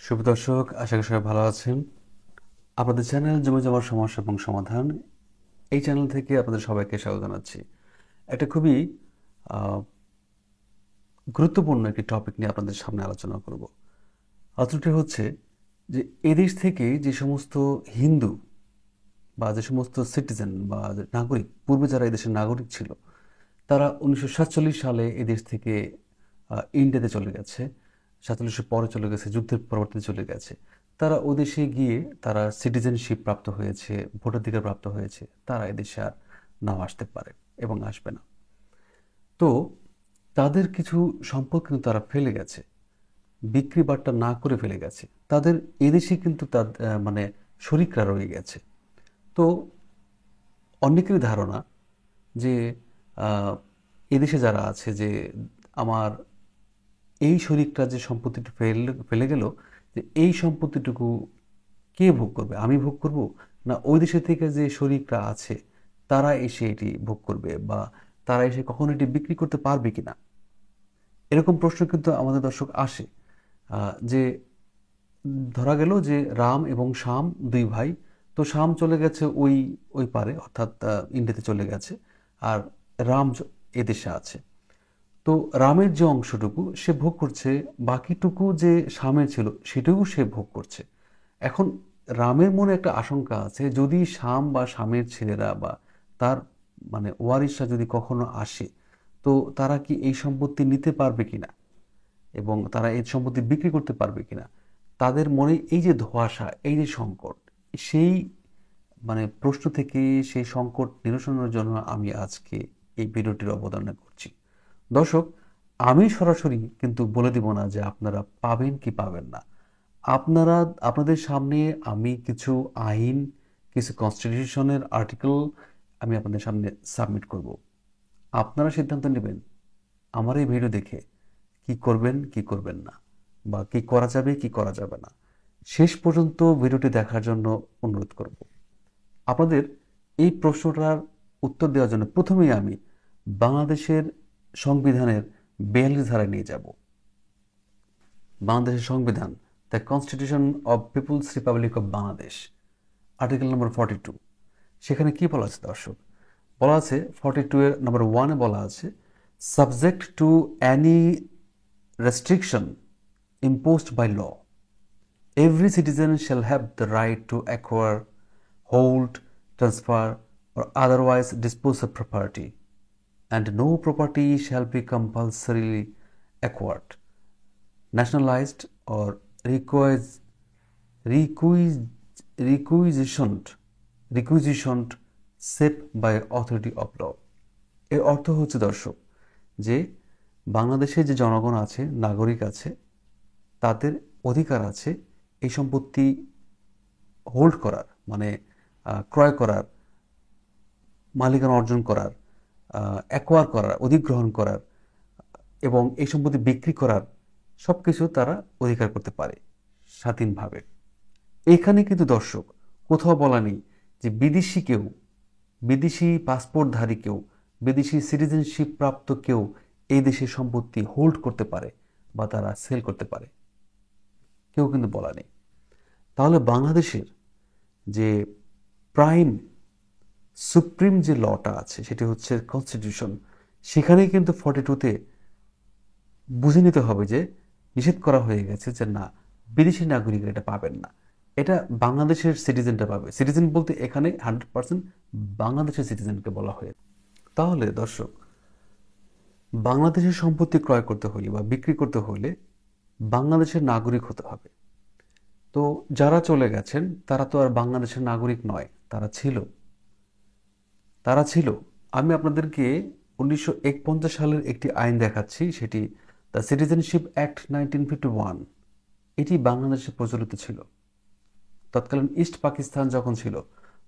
শুভ দর্শক, আশা করি সবাই ভালো আছেন। আপনাদের চ্যানেল জমে যাওয়ার সমস্যা এবং সমাধান, এই চ্যানেল থেকে আপনাদের সবাইকে স্বাগত জানাচ্ছি। একটা খুবই আহ, গুরুত্বপূর্ণ একটি টপিক নিয়ে আপনাদের সামনে আলোচনা করব। আলোচনাটি হচ্ছে যে এদেশ থেকে যে সমস্ত হিন্দু বা যে সমস্ত সিটিজেন বা যে নাগরিক, পূর্বে যারা এদেশের নাগরিক ছিল, তারা 1947 সালে এদেশ থেকে ইন্ডিয়াতে চলে গেছে। 47 পরে চলে গেছে, যুদ্ধের পরবর্তীতে চলে গেছে। তারা ওদেশে গিয়ে তারা সিটিজেনশিপ প্রাপ্ত হয়েছে, ভোটাধিকার প্রাপ্ত হয়েছে। তারা এদেশে আর নাও আসতে পারে এবং আসবে না। তো তাদের কিছু সম্পদ কিন্তু তারা ফেলে গেছে, বিক্রি বাট্টা না করে ফেলে গেছে। তাদের এদেশে কিন্তু মানে শরিকরা রয়ে গেছে। তো অনেকেরই ধারণা যে আহ, এদেশে যারা আছে যে আমার এই শরিকটা যে সম্পত্তিটা ফেলে গেল, যে এই সম্পত্তিটুকু কে ভোগ করবে? আমি ভোগ করব, না ওই দেশে থেকে যে শরিকরা আছে তারা এসে এটি ভোগ করবে, বা তারা এসে কখনো এটি বিক্রি করতে পারবে কিনা? এরকম প্রশ্ন কিন্তু আমাদের দর্শক আসে। যে ধরা গেল যে রাম এবং শ্যাম দুই ভাই। তো শ্যাম চলে গেছে ওই ওই পারে, অর্থাৎ ইন্ডিয়াতে চলে গেছে। আর রাম এদেশে আছে। তো রামের যে অংশটুকু সে ভোগ করছে, বাকিটুকু যে শ্যামের ছিল সেটুকু সে ভোগ করছে। এখন রামের মনে একটা আশঙ্কা আছে, যদি শ্যাম বা শ্যামের ছেলেরা বা তার মানে ওয়ারিশরা যদি কখনো আসে, তো তারা কি এই সম্পত্তি নিতে পারবে কিনা এবং তারা এই সম্পত্তি বিক্রি করতে পারবে কিনা। তাদের মনে এই যে ধোঁয়াশা, এই যে সংকট, সেই মানে প্রশ্ন থেকে সেই সংকট নিরসনের জন্য আমি আজকে এই ভিডিওটির অবতারণা করছি। দর্শক, আমি সরাসরি কিন্তু বলে দিব না যে আপনারা পাবেন কি পাবেন না। আপনারা আপনাদের সামনে আমি কিছু আইন, কিছু কনস্টিটিউশনের আর্টিকেল আমি আপনাদের সামনে সাবমিট করব। আপনারা সিদ্ধান্ত নেবেন আমার এই ভিডিও দেখে কি করবেন কি করবেন না, বা কি করা যাবে কি করা যাবে না। শেষ পর্যন্ত ভিডিওটি দেখার জন্য অনুরোধ করব। আপনাদের এই প্রশ্নটার উত্তর দেওয়ার জন্য প্রথমেই আমি বাংলাদেশের সংবিধানের 42 ধারায় নিয়ে যাব। বাংলাদেশের সংবিধান, the constitution of people's republic of Bangladesh, article number 42। সেখানে কি বলা আছে দর্শক? বলা আছে 42 এর নম্বর 1-এ বলা আছে, subject to any restriction imposed by law, every citizen shall have the right to acquire, hold, transfer, or otherwise dispose of property, and no property shall be compulsorily acquired, nationalized, or requis- requisitioned requisitioned save by authority of law। এর অর্থ হচ্ছে দর্শক, যে বাংলাদেশে যে জনগণ আছে, নাগরিক আছে, তাদের অধিকার আছে এই সম্পত্তি হোল্ড করার, মানে ক্রয় করার, মালিকানা অর্জন করার, অ্যাকোয়ার করার, অধিগ্রহণ করার এবং এই সম্পত্তি বিক্রি করার সব কিছু তারা অধিকার করতে পারে স্বাধীনভাবে। এখানে কিন্তু দর্শক কোথাও বলা নেই যে বিদেশি কেউ, বিদেশি পাসপোর্টধারী কেউ, বিদেশি সিটিজেনশিপ প্রাপ্ত কেউ এই দেশের সম্পত্তি হোল্ড করতে পারে বা তারা সেল করতে পারে, কেউ কিন্তু বলা নেই। তাহলে বাংলাদেশের যে প্রাইম সুপ্রিম যে লটা আছে সেটি হচ্ছে কনস্টিটিউশন। সেখানেই কিন্তু 42-তে বুঝে নিতে হবে যে নিষেধ করা হয়ে গেছে যে না, বিদেশি নাগরিকরা এটা পাবেন না, এটা বাংলাদেশের সিটিজেনটা পাবে। সিটিজেন বলতে এখানে 100% বাংলাদেশের সিটিজেনকে বলা হয়ে। তাহলে দর্শক, বাংলাদেশের সম্পত্তি ক্রয় করতে হলে বা বিক্রি করতে হলে বাংলাদেশের নাগরিক হতে হবে। তো যারা চলে গেছেন তারা তো আর বাংলাদেশের নাগরিক নয়, তারা ছিল। আমি আপনাদেরকে 1951 সালের একটি আইন দেখাচ্ছি, সেটি দ্য সিটিজেনশিপ অ্যাক্ট 1951। এটি বাংলাদেশে প্রচলিত ছিল। তৎকালীন ইস্ট পাকিস্তান যখন ছিল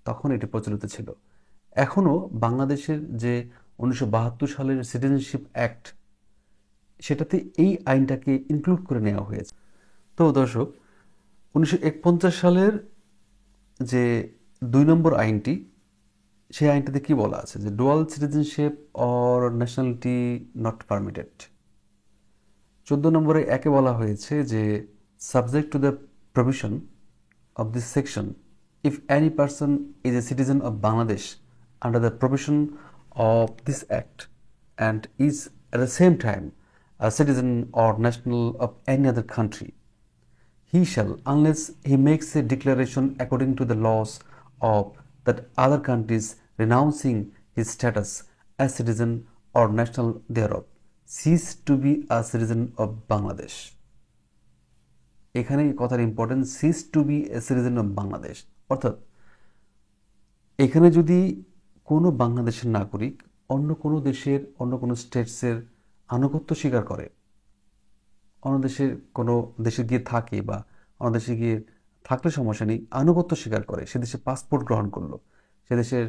তখন এটি প্রচলিত ছিল। এখনও বাংলাদেশের যে 1972 সালের সিটিজেনশিপ অ্যাক্ট, সেটাতে এই আইনটাকে ইনক্লুড করে নেওয়া হয়েছে। তো দর্শক, 1951 সালের যে 2 নম্বর আইনটি, সেই আইনটাতে কি বলা আছে যে dual citizenship or nationality not permitted. 14 নম্বরে একে বলা হয়েছে যে Subject to the provision of this section, if any person is a citizen of Bangladesh under the provision of this act and is at the same time a citizen or national of any other country, he shall, unless he makes a declaration according to the laws of that other countries renouncing his status as citizen or national thereof, cease to be a citizen of Bangladesh. এখানে কথার important, cease to be a citizen of Bangladesh, অর্থাৎ এখানে যদি কোনো বাংলাদেশের নাগরিক অন্য কোনো দেশের অন্য কোনো স্টেটসের আনুগত্য স্বীকার করে, অন্য দেশের কোনো দেশে গিয়ে থাকে বা অন্য দেশে গিয়ে থাকলে সমস্যা নেই, আনুগত্য স্বীকার করে, সে দেশে পাসপোর্ট গ্রহণ করলো, সে দেশের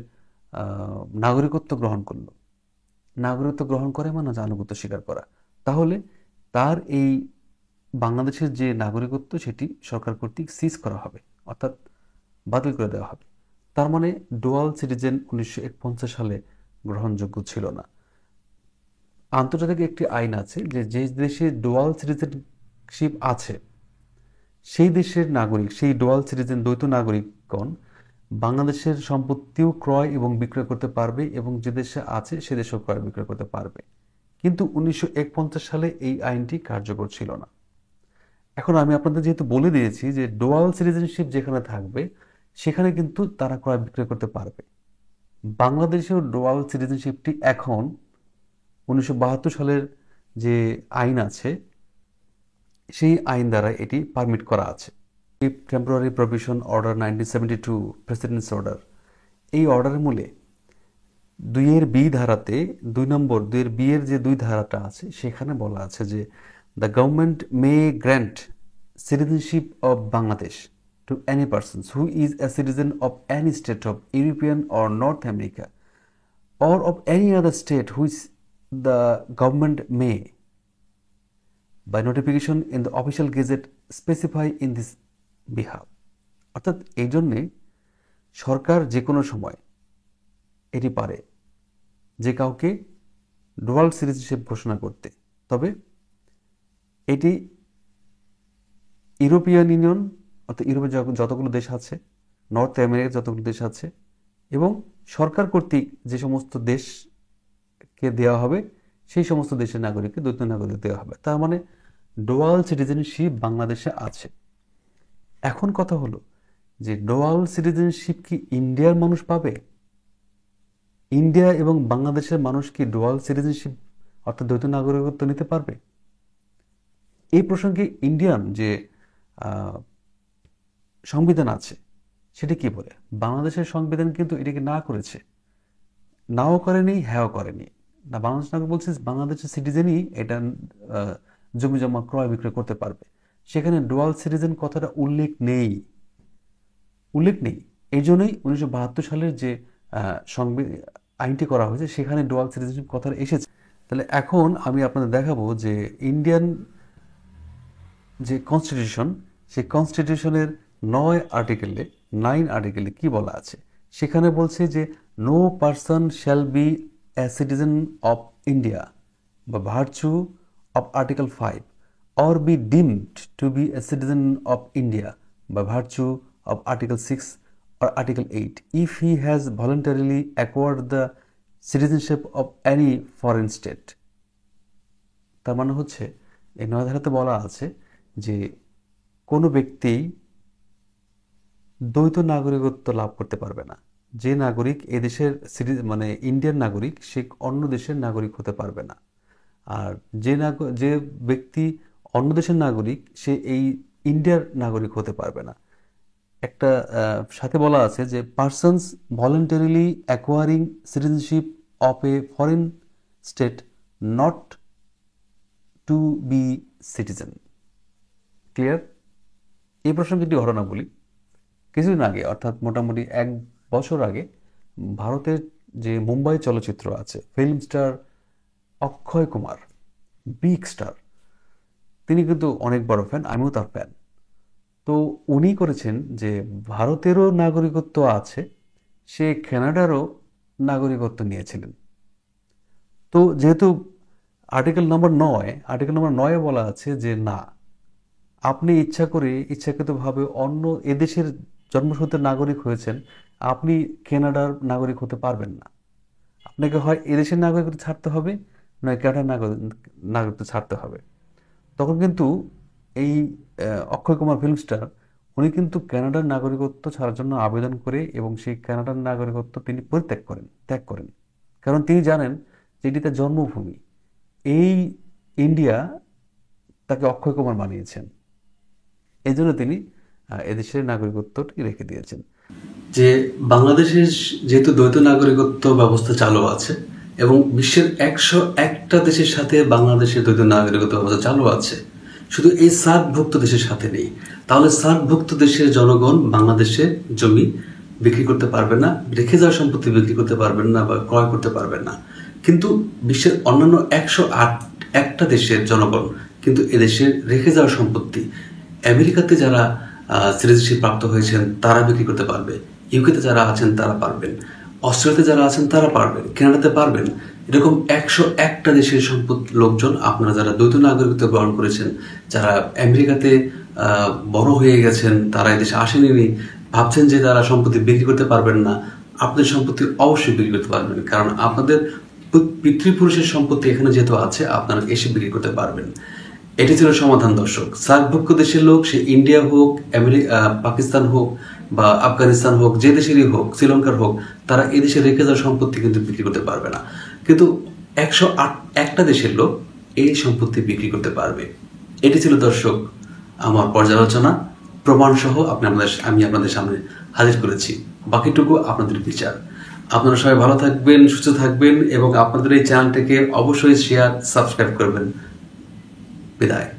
নাগরিকত্ব গ্রহণ করলো, নাগরিকত্ব গ্রহণ করে মানে আনুগত্য স্বীকার করা, তাহলে তার এই বাংলাদেশের যে নাগরিকত্ব সেটি সরকার কর্তৃক সিজ করা হবে, অর্থাৎ বাতিল করে দেওয়া হবে। তার মানে ডুয়াল সিটিজেন 1951 সালে গ্রহণযোগ্য ছিল না। আন্তর্জাতিক একটি আইন আছে যে যে দেশে ডুয়াল সিটিজেনশিপ আছে সেই দেশের নাগরিক, সেই ডুয়াল সিটিজেন দ্বৈত নাগরিকগণ বাংলাদেশের সম্পত্তিও ক্রয় এবং বিক্রয় করতে পারবে এবং যে দেশে আছে সে দেশেও ক্রয় বিক্রয় করতে পারবে। কিন্তু 1951 সালে এই আইনটি কার্যকর ছিল না। এখন আমি আপনাদের যেহেতু বলে দিয়েছি যে ডুয়াল সিটিজেনশিপ যেখানে থাকবে সেখানে কিন্তু তারা ক্রয় বিক্রয় করতে পারবে। বাংলাদেশেও ডুয়াল সিটিজেনশিপটি এখন 1972 সালের যে আইন আছে সেই আইন দ্বারা এটি পারমিট করা আছে। Temporary provision order 1972 presidents order, এই অর্ডারের মূলে 2 ধারাতে 2 এর যে 2 ধারাটা আছে সেখানে বলা আছে যে the government may grant citizenship of Bangladesh to any person who is a citizen of any state of European or North America or of any other state which the government may by notification in the official gazette specify in this behalf। অর্থাৎ এই জন্যে সরকার যে কোনো সময় এটি পারে যে কাউকে ডুয়াল সিটিজেনশিপ ঘোষণা করতে, তবে এটি ইউরোপিয়ান ইউনিয়ন অর্থাৎ ইউরোপের যতগুলো দেশ আছে, নর্থ আমেরিকার যতগুলো দেশ আছে এবং সরকার কর্তৃক যে সমস্ত দেশকে দেওয়া হবে সেই সমস্ত দেশের নাগরিককে দ্বৈত নাগরিক দেওয়া হবে। তার মানে ডুয়াল সিটিজেনশিপ বাংলাদেশে আছে। এখন কথা হলো যে ডুয়াল সিটিজেনশিপ কি ইন্ডিয়ার মানুষ পাবে? ইন্ডিয়া এবং বাংলাদেশের মানুষ কি ডুয়াল সিটিজেনশিপ অর্থাৎ দ্বৈত নাগরিকত্ব নিতে পারবে? এই প্রসঙ্গে ইন্ডিয়ান যে সংবিধান আছে সেটি কি বলে? বাংলাদেশের সংবিধান কিন্তু এটাকে না করেছে, নাও করেনি হ্যাঁও করেনি না। বাংলাদেশ নাগরিক বলছে বাংলাদেশের সিটিজেনই এটা জমি জমা ক্রয় বিক্রয় করতে পারবে, সেখানে ডুয়াল সিটিজেন কথাটা উল্লেখ নেই। এই জন্যই 1972 সালের যে আইনটি করা হয়েছে সেখানে ডুয়াল সিটিজেনশিপ কথাটা এসেছে। তাহলে এখন আমি আপনাদের দেখাবো যে ইন্ডিয়ান যে কনস্টিটিউশন, সেই কনস্টিটিউশনের 9 আর্টিকেলে কি বলা আছে? সেখানে বলছে যে no person shall be a citizen of India বা virtue of article 5 or be deemed to be a citizen of India by virtue of Article 6 or Article 8 if he has voluntarily acquired the citizenship of any foreign state। তার মানে হচ্ছে এই 9 ধারাতে বলা আছে যে কোনো ব্যক্তি দ্বৈত নাগরিকত্ব লাভ করতে পারবে না। যে নাগরিক এদেশের মানে ইন্ডিয়ান নাগরিক সে অন্য দেশের নাগরিক হতে পারবে না, আর যে ব্যক্তি অন্য দেশের নাগরিক সে এই ইন্ডিয়ার নাগরিক হতে পারবে না। একটা সাথে বলা আছে যে persons voluntarily acquiring citizenship of a foreign state not to be citizen. Clear? এই প্রসঙ্গে একটি ঘটনা বলি। কিছুদিন আগে অর্থাৎ মোটামুটি 1 বছর আগে ভারতের যে মুম্বাই চলচ্চিত্র আছে, film star Akshay Kumar, big star, তিনি কিন্তু অনেক বড় ফ্যান, আমিও তার ফ্যান। তো উনি করেছেন যে ভারতেরও নাগরিকত্ব আছে, সে কানাডারও নাগরিকত্ব নিয়েছিলেন। তো যেহেতু আর্টিকেল নম্বর 9 বলা আছে যে না, আপনি ইচ্ছাকৃতভাবে অন্য এদেশের জন্মসূত্রে নাগরিক হয়েছেন, আপনি কানাডার নাগরিক হতে পারবেন না। আপনাকে হয় এদেশের নাগরিকত্ব ছাড়তে হবে, নয় কানাডার নাগরিকত্ব ছাড়তে হবে। তখন কিন্তু এই অক্ষয় কুমার ফিল্ম স্টার উনি কিন্তু কানাডার নাগরিকত্ব ছাড়ার জন্য আবেদন করে এবং সেই কানাডার নাগরিকত্ব তিনি ত্যাগ করেন। কারণ তিনি জানেন যে এটি তার জন্মভূমি। এই ইন্ডিয়া তাকে অক্ষয় কুমার বানিয়েছেন, এই জন্য তিনি এদেশের নাগরিকত্বটি রেখে দিয়েছেন। যে বাংলাদেশের যেহেতু দ্বৈত নাগরিকত্ব ব্যবস্থা চালু আছে এবং বিশ্বের 101টা দেশের সাথে বাংলাদেশের দ্বৈত নাগরিকত্ব ব্যবস্থা চালু আছে, শুধু এই সার্কভুক্ত দেশের সাথে নেই। তাহলে সার্কভুক্ত দেশের জনগণ বাংলাদেশের জমি বিক্রি করতে পারবে না, রেখে যাওয়া সম্পত্তি বিক্রি করতে পারবেন না বা ক্রয় করতে পারবেন না। কিন্তু বিশ্বের অন্যান্য 108টা দেশের জনগণ কিন্তু এদেশের রেখে যাওয়া সম্পত্তি আমেরিকাতে যারা সিটিজেনশিপ প্রাপ্ত হয়েছেন তারা বিক্রি করতে পারবে, ইউকেতে যারা আছেন তারা পারবেন, অস্ট্রেলিয়াতে যারা আছেন তারা পারবেন, কানাডাতে পারবেন। এরকম 101টা দেশের লোকজন, আপনারা যারা দ্বৈত নাগরিকত্ব গ্রহণ করেছেন, যারা আমেরিকাতে বড় হয়ে গেছেন, তারা এদেশে আসেনি, ভাবছেন যে তারা সম্পত্তি বিক্রি করতে পারবেন না, আপনাদের সম্পত্তি অবশ্যই বিক্রি করতে পারবেন। কারণ আপনাদের পিতৃপুরুষের সম্পত্তি এখানে যেহেতু আছে, আপনারা এসে বিক্রি করতে পারবেন। এটি ছিল সমাধান। দর্শক, সার্কভুক্ত দেশের লোক, সে ইন্ডিয়া হোক, পাকিস্তান হোক বা আফগানিস্তান হোক, যে দেশেরই হোক, শ্রীলঙ্কার হোক, তারা এদেশে রেখে যাওয়া সম্পত্তি কিন্তু বিক্রি করতে পারবে না। কিন্তু 108টা দেশের লোক এই সম্পত্তি বিক্রি করতে পারবে। এটি ছিল দর্শক আমার পর্যালোচনা, প্রমাণ সহ আমি আপনাদের সামনে হাজির করেছি। বাকিটুকু আপনাদের বিচার। আপনারা সবাই ভালো থাকবেন, সুস্থ থাকবেন এবং আপনাদের এই চ্যানেলটিকে অবশ্যই শেয়ার, সাবস্ক্রাইব করবেন। বিদায়।